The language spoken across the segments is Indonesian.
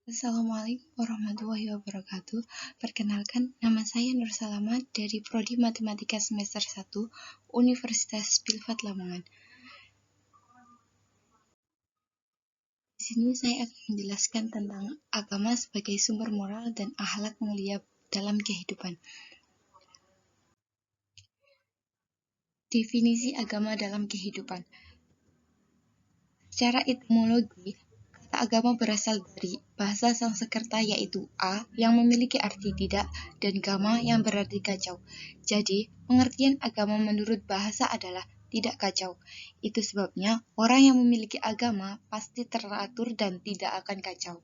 Assalamualaikum warahmatullahi wabarakatuh. Perkenalkan, nama saya Nur Salama dari Prodi Matematika Semester 1 Universitas Pilfat Lamongan. Di sini saya akan menjelaskan tentang agama sebagai sumber moral dan akhlak mulia dalam kehidupan. Definisi agama dalam kehidupan. Secara etimologi, kata agama berasal dari bahasa Sanskerta yaitu a yang memiliki arti tidak dan gama yang berarti kacau. Jadi, pengertian agama menurut bahasa adalah tidak kacau. Itu sebabnya orang yang memiliki agama pasti teratur dan tidak akan kacau.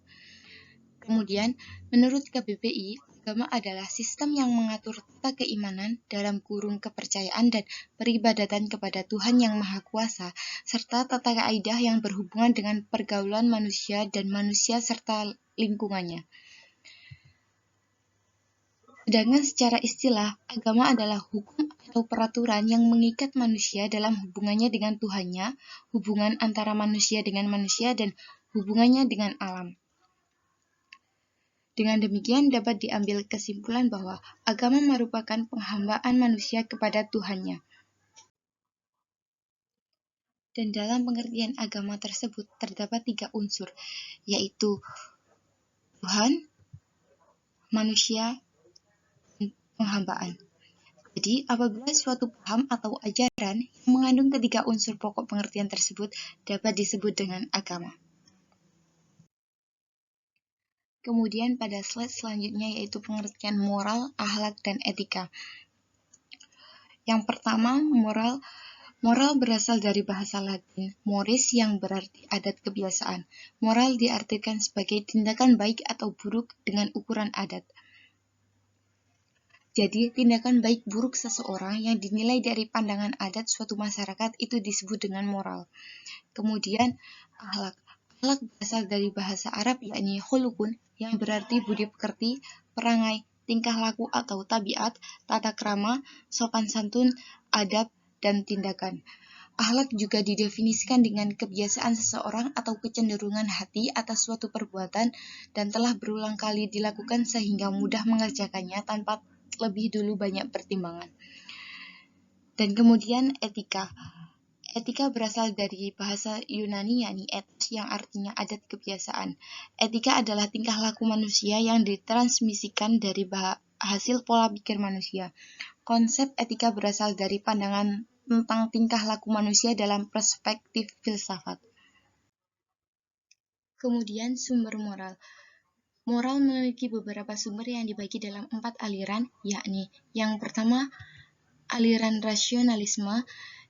Kemudian, menurut KBBI, agama adalah sistem yang mengatur tata keimanan dalam kurung kepercayaan dan peribadatan kepada Tuhan Yang Maha Kuasa, serta tata kaidah yang berhubungan dengan pergaulan manusia dan manusia serta lingkungannya. Sedangkan secara istilah, agama adalah hukum atau peraturan yang mengikat manusia dalam hubungannya dengan Tuhannya, hubungan antara manusia dengan manusia, dan hubungannya dengan alam. Dengan demikian dapat diambil kesimpulan bahwa agama merupakan penghambaan manusia kepada Tuhannya. Dan dalam pengertian agama tersebut terdapat 3 unsur, yaitu Tuhan, manusia, dan penghambaan. Jadi, apabila suatu paham atau ajaran yang mengandung ketiga unsur pokok pengertian tersebut dapat disebut dengan agama. Kemudian pada slide selanjutnya yaitu pengertian moral, akhlak, dan etika. Yang pertama, moral. Moral berasal dari bahasa Latin mores yang berarti adat kebiasaan. Moral diartikan sebagai tindakan baik atau buruk dengan ukuran adat. Jadi, tindakan baik buruk seseorang yang dinilai dari pandangan adat suatu masyarakat itu disebut dengan moral. Kemudian, akhlak. Akhlak berasal dari bahasa Arab yakni khulukun yang berarti budi pekerti, perangai, tingkah laku atau tabiat, tata krama, sopan santun, adab, dan tindakan. Akhlak juga didefinisikan dengan kebiasaan seseorang atau kecenderungan hati atas suatu perbuatan dan telah berulang kali dilakukan sehingga mudah mengerjakannya tanpa lebih dulu banyak pertimbangan. Dan kemudian etika. Etika berasal dari bahasa Yunani yakni ethos yang artinya adat kebiasaan. Etika adalah tingkah laku manusia yang ditransmisikan dari hasil pola pikir manusia. Konsep etika berasal dari pandangan tentang tingkah laku manusia dalam perspektif filsafat. Kemudian sumber moral. Moral memiliki beberapa sumber yang dibagi dalam 4 aliran, yakni yang pertama aliran rasionalisme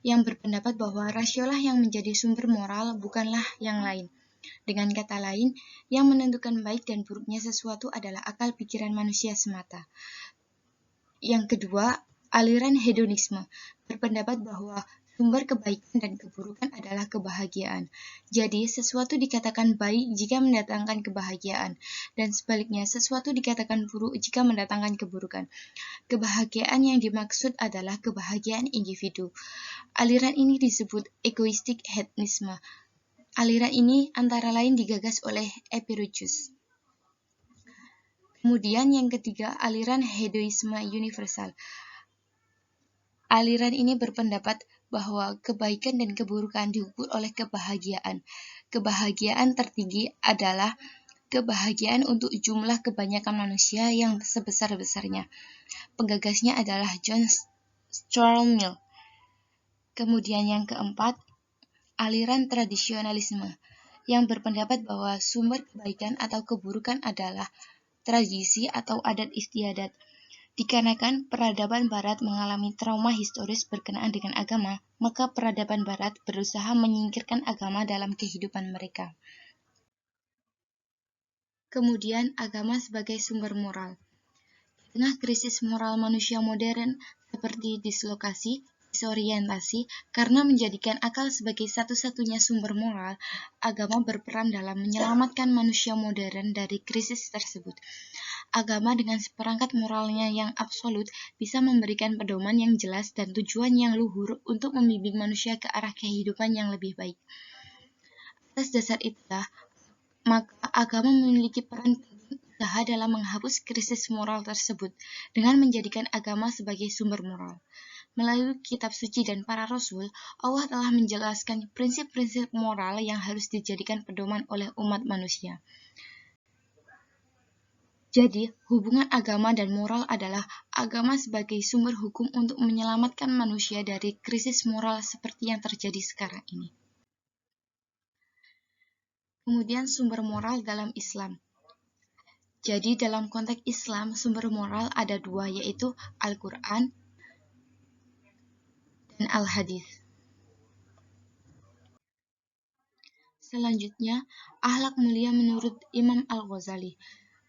yang berpendapat bahwa rasiolah yang menjadi sumber moral bukanlah yang lain. Dengan kata lain, yang menentukan baik dan buruknya sesuatu adalah akal pikiran manusia semata. Yang kedua, aliran hedonisme berpendapat bahwa sumber kebaikan dan keburukan adalah kebahagiaan. Jadi, sesuatu dikatakan baik jika mendatangkan kebahagiaan, dan sebaliknya sesuatu dikatakan buruk jika mendatangkan keburukan. Kebahagiaan yang dimaksud adalah kebahagiaan individu. Aliran ini disebut egoistic hedonisme. Aliran ini antara lain digagas oleh Epicurus. Kemudian yang ketiga, aliran hedonisme universal. Aliran ini berpendapat bahwa kebaikan dan keburukan diukur oleh kebahagiaan. Kebahagiaan tertinggi adalah kebahagiaan untuk jumlah kebanyakan manusia yang sebesar-besarnya. Penggagasnya adalah John Stuart Mill. Kemudian yang keempat, aliran tradisionalisme yang berpendapat bahwa sumber kebaikan atau keburukan adalah tradisi atau adat istiadat. Dikarenakan peradaban barat mengalami trauma historis berkenaan dengan agama, maka peradaban barat berusaha menyingkirkan agama dalam kehidupan mereka. Kemudian agama sebagai sumber moral. Di tengah krisis moral manusia modern seperti dislokasi, disorientasi, karena menjadikan akal sebagai satu-satunya sumber moral, agama berperan dalam menyelamatkan manusia modern dari krisis tersebut. Agama dengan seperangkat moralnya yang absolut bisa memberikan pedoman yang jelas dan tujuan yang luhur untuk membimbing manusia ke arah kehidupan yang lebih baik. Atas dasar itulah, maka agama memiliki peran penting usaha dalam menghapus krisis moral tersebut dengan menjadikan agama sebagai sumber moral. Melalui kitab suci dan para rasul, Allah telah menjelaskan prinsip-prinsip moral yang harus dijadikan pedoman oleh umat manusia. Jadi, hubungan agama dan moral adalah agama sebagai sumber hukum untuk menyelamatkan manusia dari krisis moral seperti yang terjadi sekarang ini. Kemudian sumber moral dalam Islam. Jadi dalam konteks Islam, sumber moral ada dua, yaitu Al-Quran dan Al-Hadis. Selanjutnya, akhlak mulia menurut Imam Al-Ghazali.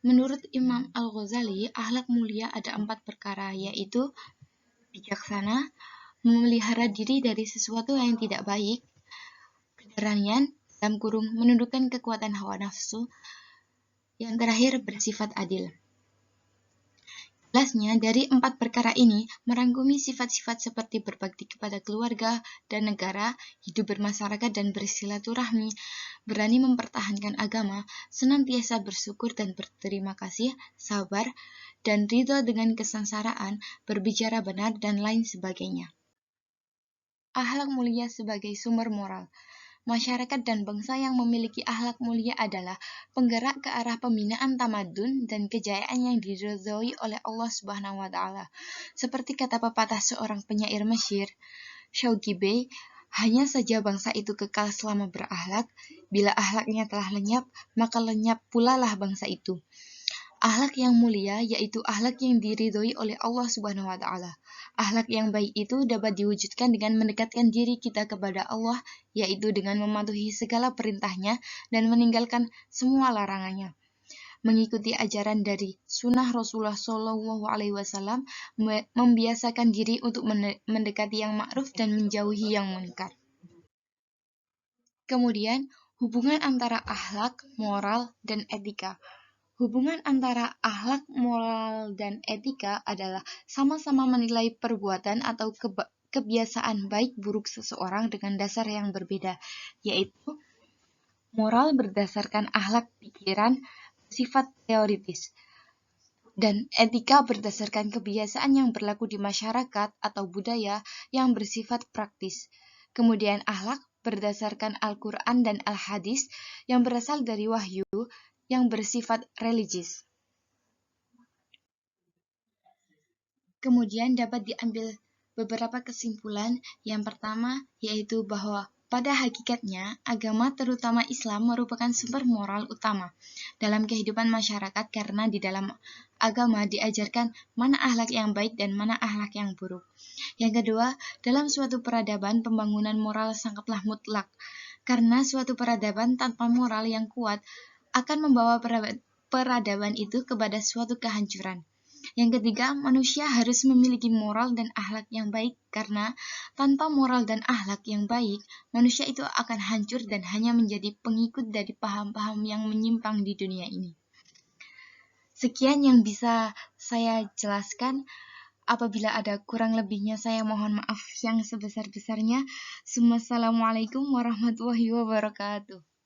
Menurut Imam Al-Ghazali, akhlak mulia ada 4 perkara, yaitu bijaksana, memelihara diri dari sesuatu yang tidak baik, keberanian, dalam kurung menundukkan kekuatan hawa nafsu, yang terakhir bersifat adil. Jelasnya, dari 4 perkara ini merangkumi sifat-sifat seperti berbakti kepada keluarga dan negara, hidup bermasyarakat dan bersilaturahmi, berani mempertahankan agama, senantiasa bersyukur dan berterima kasih, sabar, dan ridho dengan kesengsaraan, berbicara benar, dan lain sebagainya. Akhlak mulia sebagai sumber moral. Masyarakat dan bangsa yang memiliki akhlak mulia adalah penggerak ke arah pembinaan tamadun dan kejayaan yang diridhoi oleh Allah Subhanahu wa taala. Seperti kata pepatah seorang penyair Mesir, Shawki Bey, hanya saja bangsa itu kekal selama berakhlak, bila akhlaknya telah lenyap, maka lenyap pula lah bangsa itu. Akhlak yang mulia yaitu akhlak yang diridhoi oleh Allah Subhanahu wa taala. Akhlak yang baik itu dapat diwujudkan dengan mendekatkan diri kita kepada Allah, yaitu dengan mematuhi segala perintahnya dan meninggalkan semua larangannya. Mengikuti ajaran dari sunnah Rasulullah Shallallahu Alaihi Wasallam, membiasakan diri untuk mendekati yang ma'ruf dan menjauhi yang munkar. Kemudian, hubungan antara akhlak, moral, dan etika. Hubungan antara akhlak, moral, dan etika adalah sama-sama menilai perbuatan atau kebiasaan baik buruk seseorang dengan dasar yang berbeda, yaitu moral berdasarkan akhlak pikiran bersifat teoritis, dan etika berdasarkan kebiasaan yang berlaku di masyarakat atau budaya yang bersifat praktis. Kemudian akhlak berdasarkan Al-Quran dan Al-Hadis yang berasal dari wahyu yang bersifat religius. Kemudian dapat diambil beberapa kesimpulan. Yang pertama yaitu bahwa pada hakikatnya agama terutama Islam merupakan sumber moral utama dalam kehidupan masyarakat karena di dalam agama diajarkan mana akhlak yang baik dan mana akhlak yang buruk. Yang kedua, dalam suatu peradaban pembangunan moral sangatlah mutlak karena suatu peradaban tanpa moral yang kuat akan membawa peradaban itu kepada suatu kehancuran. Yang ketiga, manusia harus memiliki moral dan akhlak yang baik karena tanpa moral dan akhlak yang baik, manusia itu akan hancur dan hanya menjadi pengikut dari paham-paham yang menyimpang di dunia ini. Sekian yang bisa saya jelaskan. Apabila ada kurang lebihnya saya mohon maaf yang sebesar-besarnya. Assalamualaikum warahmatullahi wabarakatuh.